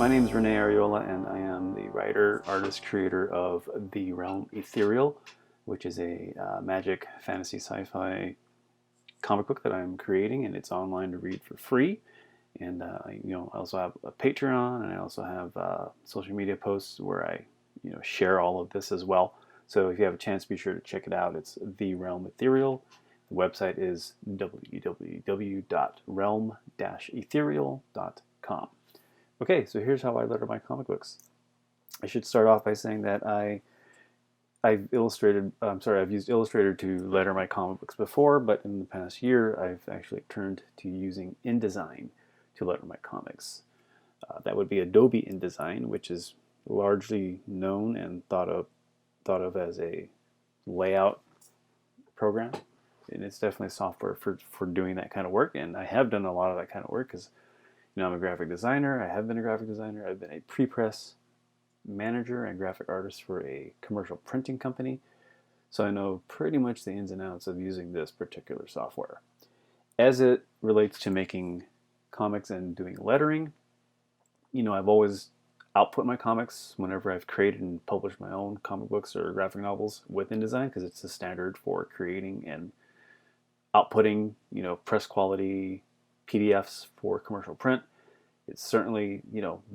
My name is Rene Ariola, and I am the writer, artist, creator of the Realm Ethereal, which is a magic, fantasy, sci-fi comic book that I'm creating, and it's online to read for free. And I also have a Patreon, and I also have social media posts where I share all of this as well. So if you have a chance, be sure to check it out. It's the Realm Ethereal. The website is www.realm-ethereal.com. Okay, so here's how I letter my comic books. I should start off by saying that I've used Illustrator to letter my comic books before, but in the past year I've actually turned to using InDesign to letter my comics. That would be Adobe InDesign, which is largely known and thought of as a layout program, and it's definitely software for doing that kind of work. And I have done a lot of that kind of work because I'm a graphic designer. I have been a graphic designer. I've been a pre-press manager and graphic artist for a commercial printing company. So I know pretty much the ins and outs of using this particular software. As it relates to making comics and doing lettering, I've always output my comics whenever I've created and published my own comic books or graphic novels with InDesign, because it's the standard for creating and outputting, press quality PDFs for commercial print. It's certainly,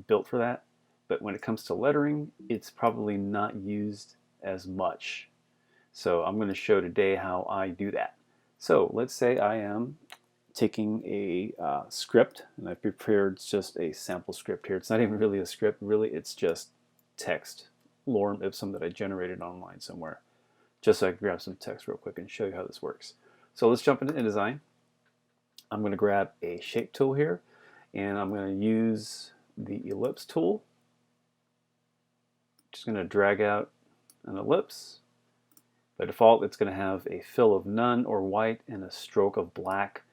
built for that. But when it comes to lettering, it's probably not used as much. So I'm going to show today how I do that. So let's say I am taking a script, and I've prepared just a sample script here. It's not even really a script, really, it's just text, lorem ipsum, that I generated online somewhere, just so I can grab some text real quick and show you how this works. So let's jump into InDesign. I'm going to grab a shape tool here, and I'm going to use the ellipse tool. Just going to drag out an ellipse. By default, it's going to have a fill of none or white and a stroke of black.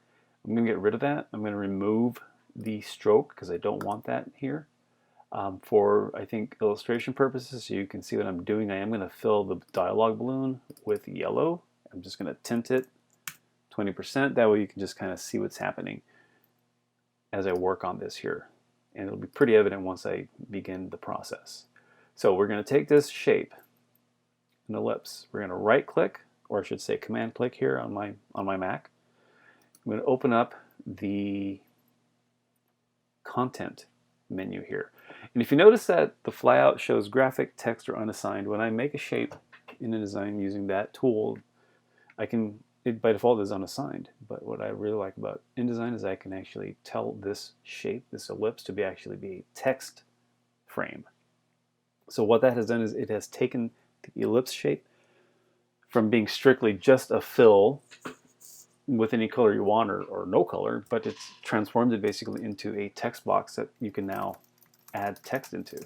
I'm going to get rid of that. I'm going to remove the stroke because I don't want that here. For, I think, illustration purposes, so you can see what I'm doing, I am going to fill the dialog balloon with yellow. I'm just going to tint it 20%. That way you can just kind of see what's happening as I work on this here. And it'll be pretty evident once I begin the process. So we're going to take this shape, an ellipse. We're going to right click, or I should say command click here on my Mac. I'm going to open up the content menu here. And if you notice that the flyout shows graphic, text, or unassigned, when I make a shape in InDesign using that tool, it by default is unassigned. But what I really like about InDesign is I can actually tell this shape, this ellipse, to actually be a text frame. So what that has done is it has taken the ellipse shape from being strictly just a fill with any color you want, or no color, but it's transformed it basically into a text box that you can now add text into.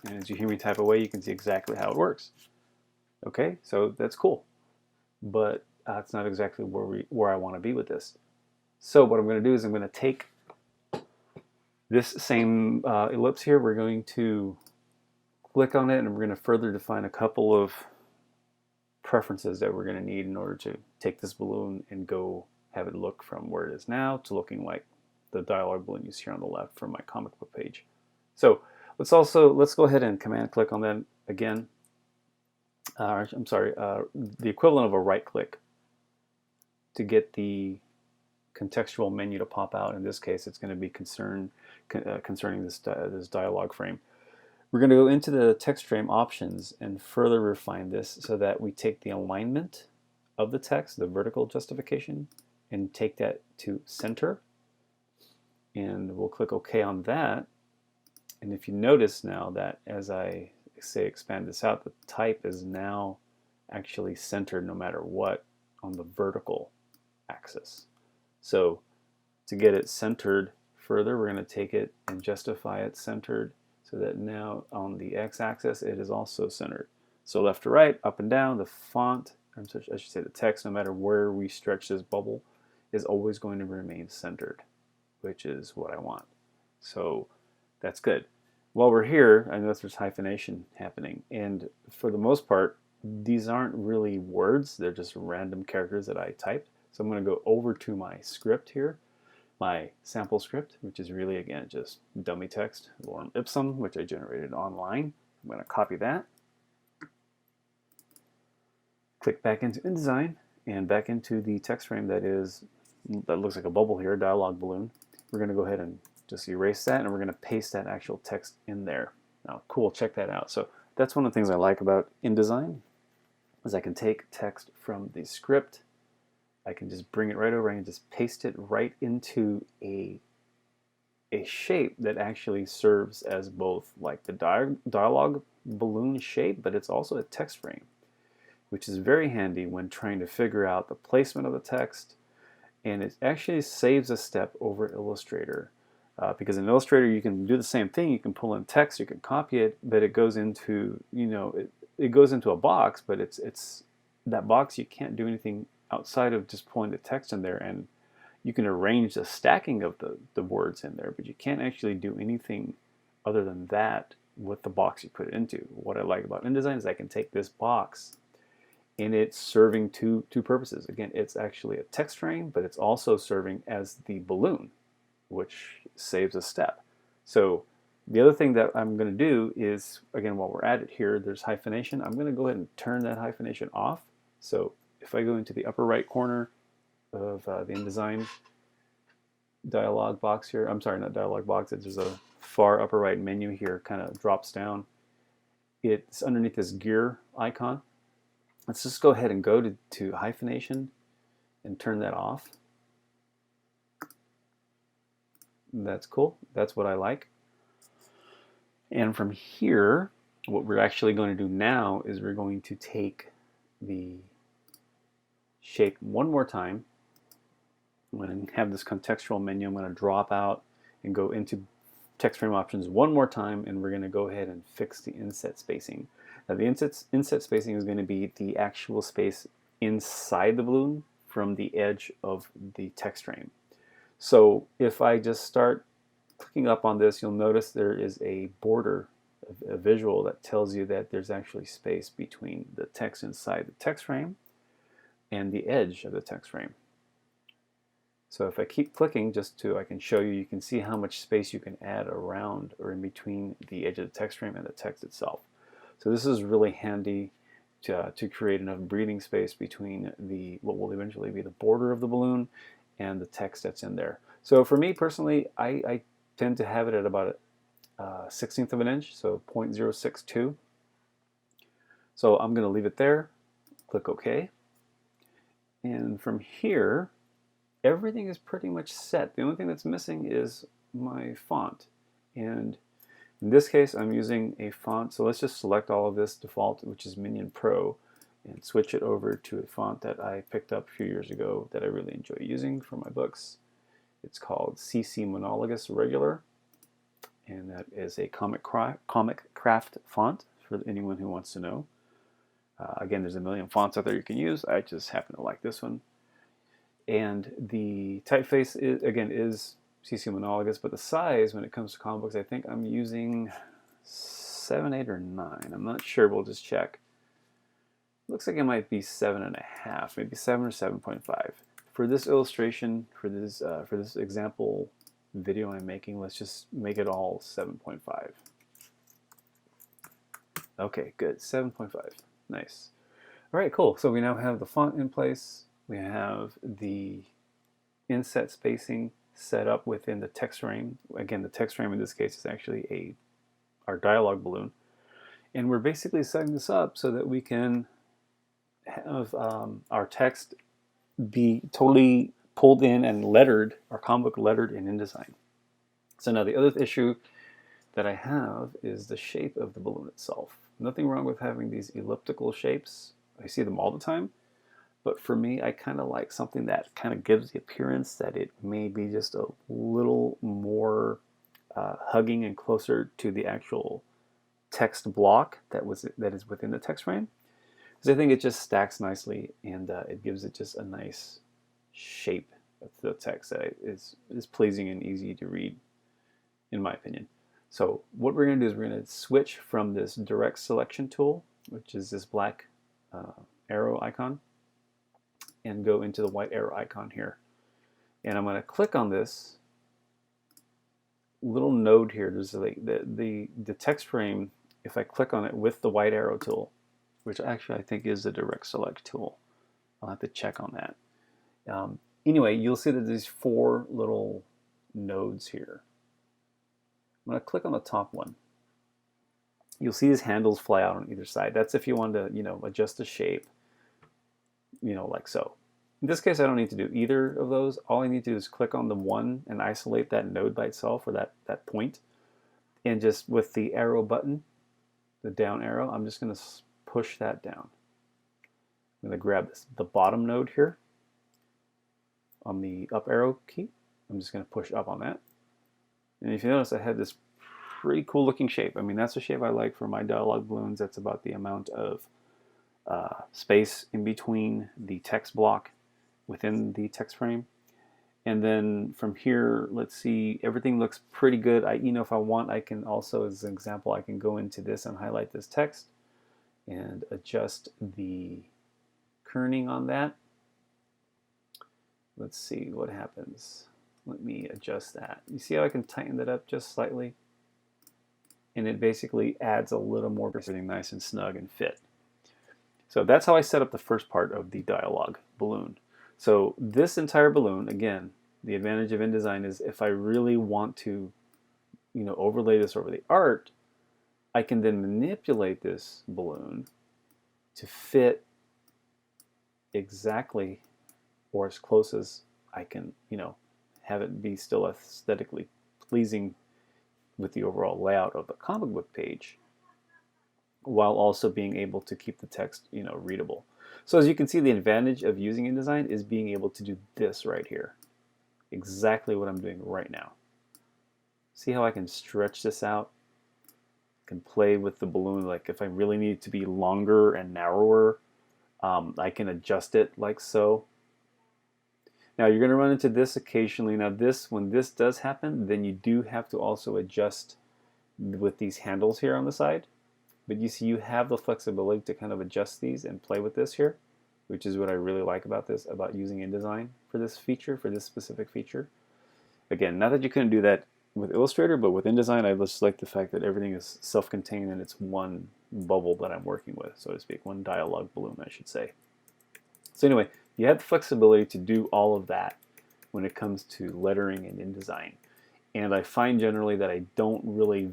And as you hear me type away, you can see exactly how it works. Okay, so that's cool, but it's not exactly where I want to be with this. So what I'm going to do is I'm going to take this same ellipse here. We're going to click on it, and we're going to further define a couple of preferences that we're going to need in order to take this balloon and go have it look from where it is now to looking like the dialog balloon you see here on the left from my comic book page. So let's go ahead and command click on that again. The equivalent of a right click to get the contextual menu to pop out. In this case, it's going to be concerning this dialog frame. We're going to go into the text frame options and further refine this so that we take the alignment of the text, the vertical justification, and take that to center. And we'll click OK on that. And if you notice now that as I say expand this out, the type is now actually centered no matter what on the vertical axis. So to get it centered further, we're going to take it and justify it centered, so that now on the x-axis it is also centered. So left to right, up and down, the font, I should say the text, no matter where we stretch this bubble, is always going to remain centered, which is what I want. So that's good. While we're here, I notice there's hyphenation happening, and for the most part, these aren't really words, they're just random characters that I typed. So I'm going to go over to my script here, my sample script, which is really, again, just dummy text, lorem ipsum, which I generated online. I'm going to copy that, click back into InDesign, and back into the text frame that looks like a bubble here, a dialog balloon. We're going to go ahead and just erase that, and we're going to paste that actual text in there. Now, cool, check that out. So that's one of the things I like about InDesign, is I can take text from the script, I can just bring it right over, I can just paste it right into a shape that actually serves as both like the dialog balloon shape, but it's also a text frame, which is very handy when trying to figure out the placement of the text, and it actually saves a step over Illustrator. Because in Illustrator you can do the same thing, you can pull in text, you can copy it, but it goes into, it goes into a box, but it's that box, you can't do anything outside of just pulling the text in there, and you can arrange the stacking of the words in there, but you can't actually do anything other than that with the box you put it into. What I like about InDesign is I can take this box, and it's serving two purposes. Again, it's actually a text frame, but it's also serving as the balloon, which saves a step. So the other thing that I'm going to do is, again, while we're at it here, there's hyphenation. I'm going to go ahead and turn that hyphenation off. So if I go into the upper right corner of the InDesign dialog box here, I'm sorry, not dialog box, there's a far upper right menu here, kind of drops down. It's underneath this gear icon. Let's just go ahead and go to hyphenation and turn that off. That's cool. That's what I like. And from here, what we're actually going to do now is we're going to take the shape one more time. I'm going to have this contextual menu. I'm going to drop out and go into text frame options one more time, and we're going to go ahead and fix the inset spacing. Now the inset spacing is going to be the actual space inside the balloon from the edge of the text frame. So if I just start clicking up on this, you'll notice there is a border, a visual that tells you that there's actually space between the text inside the text frame and the edge of the text frame. So if I keep clicking, I can show you, you can see how much space you can add around or in between the edge of the text frame and the text itself. So this is really handy to create enough breathing space between what will eventually be the border of the balloon and the text that's in there. So for me personally, I tend to have it at about a 1/16 of an inch, so 0.062. So I'm going to leave it there, click OK. And from here, everything is pretty much set. The only thing that's missing is my font. And in this case, I'm using a font. So let's just select all of this default, which is Minion Pro, and switch it over to a font that I picked up a few years ago that I really enjoy using for my books. It's called CC Monologus Regular, and that is a Comic Craft font for anyone who wants to know. Again, there's a million fonts out there you can use. I just happen to like this one. And the typeface is CC Monologus, but the size when it comes to comic books, I think I'm using 7, 8, or 9. I'm not sure. We'll just check. Looks like it might be 7.5, maybe 7 or 7.5. For this illustration, for this example video I'm making, let's just make it all 7.5. Okay, good. 7.5. Nice. All right, cool. So we now have the font in place. We have the inset spacing set up within the text frame. Again, the text frame in this case is actually our dialog balloon. And we're basically setting this up so that we can have our text be totally pulled in and lettered, our comic book lettered in InDesign. So now the other issue that I have is the shape of the balloon itself. Nothing wrong with having these elliptical shapes. I see them all the time. But for me, I kind of like something that kind of gives the appearance that it may be just a little more hugging and closer to the actual text block that is within the text frame. Because I think it just stacks nicely, and it gives it just a nice shape of the text that is pleasing and easy to read, in my opinion. So what we're going to do is we're going to switch from this direct selection tool, which is this black arrow icon, and go into the white arrow icon here. And I'm going to click on this little node here. There's the text frame. If I click on it with the white arrow tool, which actually I think is the direct select tool, I'll have to check on that. Anyway, you'll see that there's 4 little nodes here. I'm going to click on the top one. You'll see these handles fly out on either side. That's if you want to, adjust the shape, like so. In this case, I don't need to do either of those. All I need to do is click on the one and isolate that node by itself, or that point. And just with the arrow button, the down arrow, I'm just going to push that down. I'm going to grab the bottom node here on the up arrow key. I'm just going to push up on that. And if you notice, I have this pretty cool looking shape. I mean, that's the shape I like for my dialog balloons. That's about the amount of space in between the text block within the text frame. And then from here, let's see, everything looks pretty good. If I want, I can also, as an example, I can go into this and highlight this text and adjust the kerning on that. Let's see what happens. Let me adjust that. You see how I can tighten that up just slightly? And it basically adds a little more, everything nice and snug and fit. So that's how I set up the first part of the dialog balloon. So this entire balloon, again, the advantage of InDesign is if I really want to, overlay this over the art, I can then manipulate this balloon to fit exactly, or as close as I can, have it be still aesthetically pleasing with the overall layout of the comic book page, while also being able to keep the text, readable. So as you can see, the advantage of using InDesign is being able to do this right here. Exactly what I'm doing right now. See how I can stretch this out? I can play with the balloon, like if I really need it to be longer and narrower, I can adjust it like so. Now you're going to run into this occasionally. Now when this does happen, then you do have to also adjust with these handles here on the side. But you see, you have the flexibility to kind of adjust these and play with this here, which is what I really like about this, about using InDesign for this feature, for this specific feature. Again, not that you couldn't do that with Illustrator, but with InDesign, I just like the fact that everything is self-contained and it's one bubble that I'm working with, so to speak, one dialog balloon, I should say. So anyway, you have the flexibility to do all of that when it comes to lettering and InDesign. And I find generally that I don't really,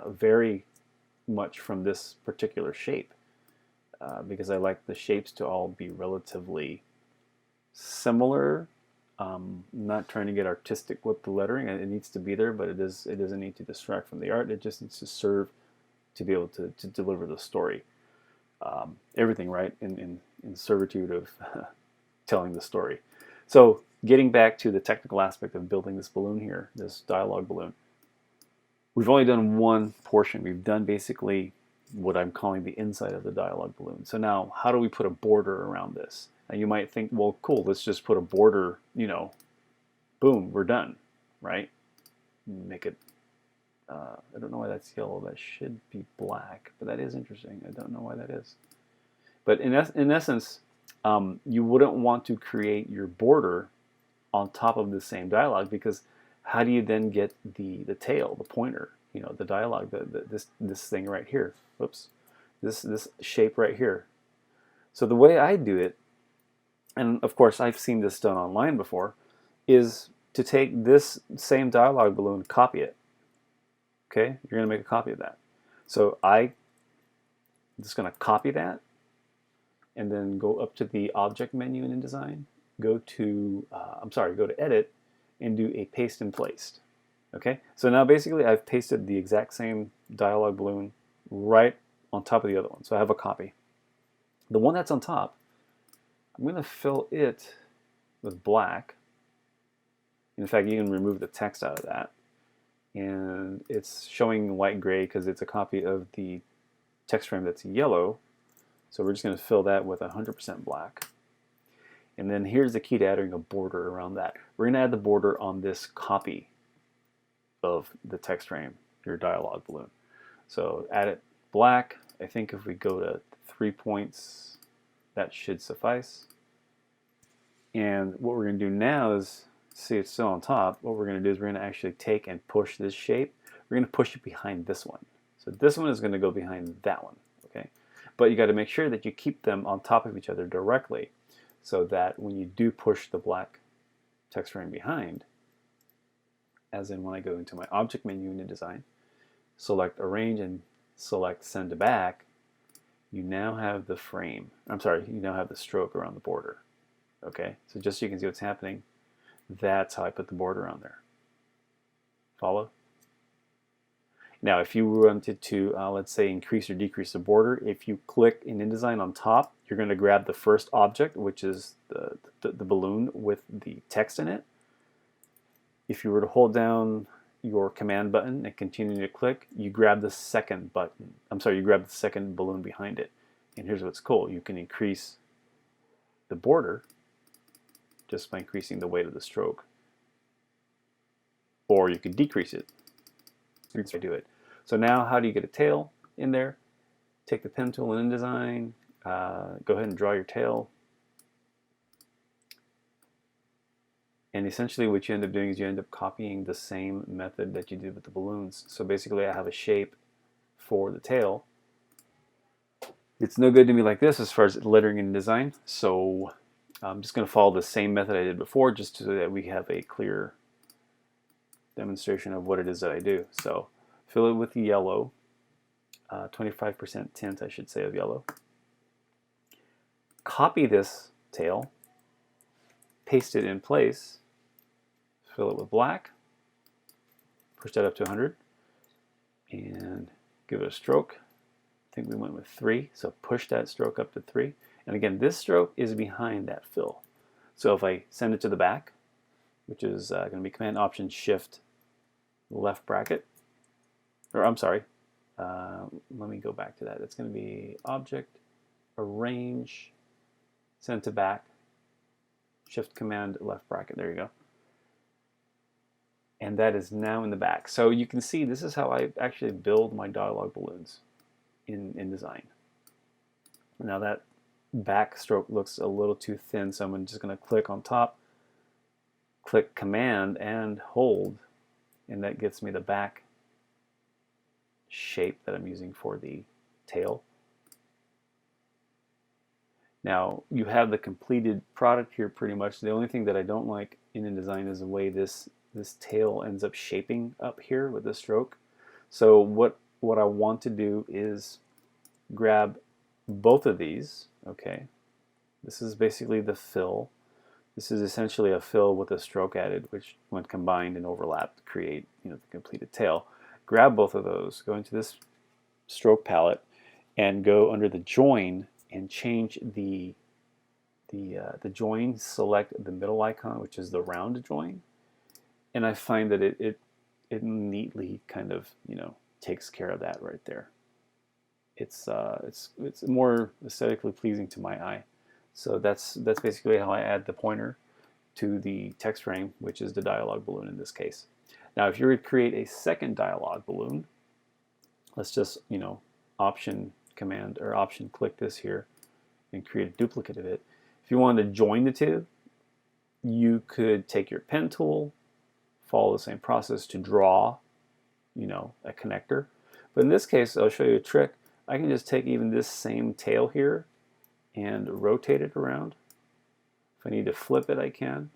vary much from this particular shape because I like the shapes to all be relatively similar. Not trying to get artistic with the lettering. It needs to be there, but it doesn't need to distract from the art. It just needs to serve to be able to deliver the story. Everything, right, in servitude of telling the story. So getting back to the technical aspect of building this balloon here, this dialog balloon, we've only done one portion. We've done basically what I'm calling the inside of the dialog balloon. So now, how do we put a border around this? Now you might think, well, cool, let's just put a border, boom, we're done, right? Make it, I don't know why that's yellow. That should be black, but that is interesting. I don't know why that is. But in essence, you wouldn't want to create your border on top of the same dialog, because how do you then get the tail, the pointer, the dialog, this thing right here? Whoops, this shape right here. So the way I do it, and of course I've seen this done online before, is to take this same dialog balloon, copy it. Okay, you're going to make a copy of that. So I'm just going to copy that, and then go up to the object menu in InDesign, go to Edit, and do a paste and place. Okay, so now basically I've pasted the exact same dialog balloon right on top of the other one. So I have a copy. The one that's on top, I'm going to fill it with black. In fact, you can remove the text out of that. And it's showing white gray because it's a copy of the text frame that's yellow. So we're just going to fill that with 100% black. And then here's the key to adding a border around that. We're going to add the border on this copy of the text frame, your dialog balloon. So add it black. I think if we go to 3 points, That should suffice. And what we're going to do now is, see it's still on top, what we're going to do is we're going to actually take and push this shape. We're going to push it behind this one. So this one is going to go behind that one, okay? But you got to make sure that you keep them on top of each other directly so that when you do push the black text frame behind, as in when I go into my object menu in InDesign, select arrange and select send to back, you now have the frame, you now have the stroke around the border. Okay, so just so you can see what's happening, that's how I put the border on there. Follow? Now, if you wanted to, let's say, increase or decrease the border, if you click in InDesign on top, you're going to grab the first object, which is the balloon with the text in it. If you were to hold down your command button and continue to click, you grab the second button. You grab the second balloon behind it. And here's what's cool. You can increase the border just by increasing the weight of the stroke. Or you could decrease it. I do it. So now how do you get a tail in there? Take the pen tool in InDesign, go ahead and draw your tail. And essentially what you end up doing is you end up copying the same method that you did with the balloons. So basically I have a shape for the tail. It's no good to me like this as far as lettering in InDesign. So I'm just going to follow the same method I did before just so that we have a clear demonstration of what it is that I do. So fill it with the yellow, 25% tint I should say of yellow. Copy this tail, paste it in place, fill it with black, push that up to 100, and give it a stroke. I think we went with 3, so push that stroke up to 3. And again, this stroke is behind that fill. So if I send it to the back, which is going to be Command Option Shift left bracket, or I'm sorry, let me go back to that. It's going to be Object, Arrange, Send to Back, Shift Command left bracket. There you go. And that is now in the back. So you can see this is how I actually build my dialogue balloons in InDesign. Now that back stroke looks a little too thin, so I'm just going to click on top, click Command and hold, and that gets me the back shape that I'm using for the tail. Now you have the completed product here pretty much. The only thing that I don't like in InDesign is the way this tail ends up shaping up here with the stroke. So what I want to do is grab both of these. Okay, this is basically the fill. This is essentially a fill with a stroke added, which when combined and overlapped create the completed tail. Grab both of those, go into this stroke palette, and go under the join and change the join. Select the middle icon, which is the round join, and I find that it neatly kind of takes care of that right there. It's more aesthetically pleasing to my eye. So that's basically how I add the pointer to the text frame, which is the dialogue balloon in this case. Now if you were to create a second dialogue balloon, let's just option command or option click this here and create a duplicate of it. If you wanted to join the two, you could take your pen tool, follow the same process to draw a connector. But in this case, I'll show you a trick. I can just take even this same tail here and rotate it around. If I need to flip it, I can.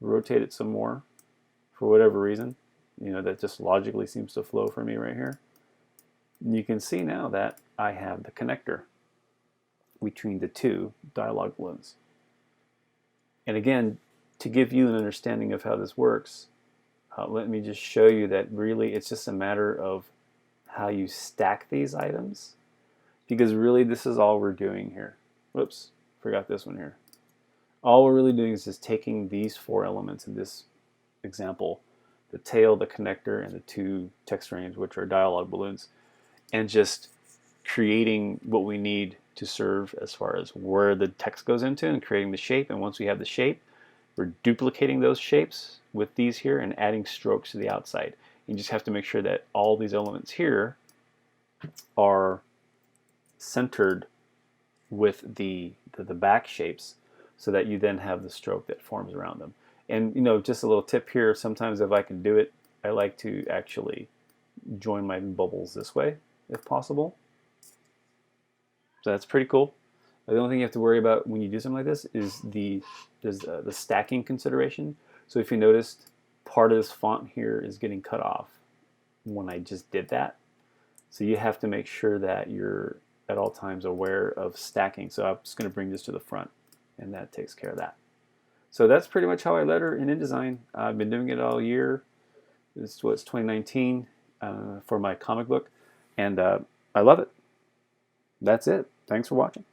Rotate it some more for whatever reason. That just logically seems to flow for me right here. And you can see now that I have the connector between the two dialogue balloons. And again, to give you an understanding of how this works, let me just show you that really it's just a matter of how you stack these items, because really this is all we're doing here. Whoops, forgot this one here. All we're really doing is just taking these 4 elements in this example, the tail, the connector, and the 2 text frames, which are dialogue balloons, and just creating what we need to serve as far as where the text goes into and creating the shape. And once we have the shape, we're duplicating those shapes with these here and adding strokes to the outside. You just have to make sure that all these elements here are centered with the back shapes, so that you then have the stroke that forms around them. And just a little tip here, sometimes if I can do it, I like to actually join my bubbles this way if possible. So that's pretty cool. The only thing you have to worry about when you do something like this is the stacking consideration. So if you noticed, part of this font here is getting cut off when I just did that. So you have to make sure that you're at all times aware of stacking. So I'm just going to bring this to the front, and that takes care of that. So that's pretty much how I letter in InDesign. I've been doing it all year. This was 2019 for my comic book, and I love it. That's it. Thanks for watching.